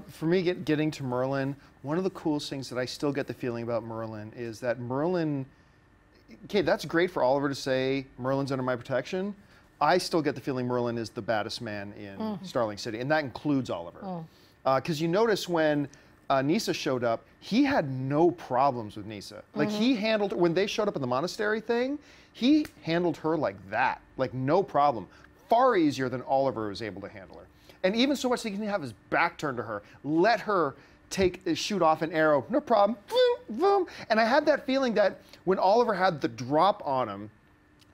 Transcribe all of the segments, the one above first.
For me, getting to Merlyn, one of the coolest things that I still get the feeling about Merlyn is that Merlyn, okay, that's great for Oliver to say, Merlyn's under my protection. I still get the feeling Merlyn is the baddest man in Starling City, and that includes Oliver. Because you notice when Nisa showed up, he had no problems with Nisa. Like he handled, when they showed up in the monastery thing, he handled her like that, like no problem. Far easier than Oliver was able to handle her. And even so much that he can have his back turned to her, let her shoot off an arrow, no problem, boom, boom. And I had that feeling that when Oliver had the drop on him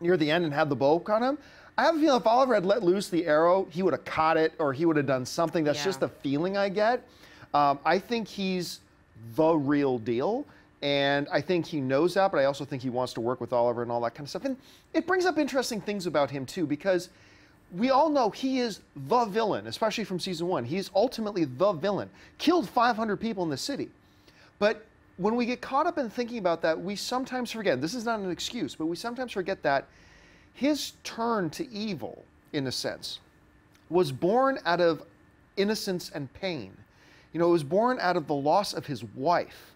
near the end and had the bow on him, I have a feeling if Oliver had let loose the arrow, he would have caught it or he would have done something. That's just the feeling I get. I think he's the real deal. And I think he knows that, but I also think he wants to work with Oliver and all that kind of stuff. And it brings up interesting things about him too, because we all know he is the villain, especially from season 1. He's ultimately the villain. Killed 500 people in the city. But when we get caught up in thinking about that, we sometimes forget, this is not an excuse, but we sometimes forget that his turn to evil, in a sense, was born out of innocence and pain. You know, it was born out of the loss of his wife.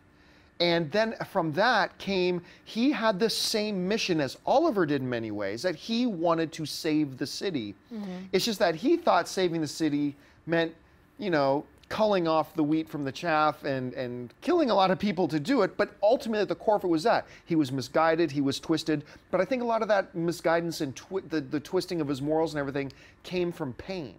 And then from that came, he had the same mission as Oliver did in many ways, that he wanted to save the city. It's just that he thought saving the city meant, you know, culling off the wheat from the chaff and killing a lot of people to do it. But ultimately at the core of it was that. He was misguided, he was twisted. But I think a lot of that misguidance and the twisting of his morals and everything came from pain.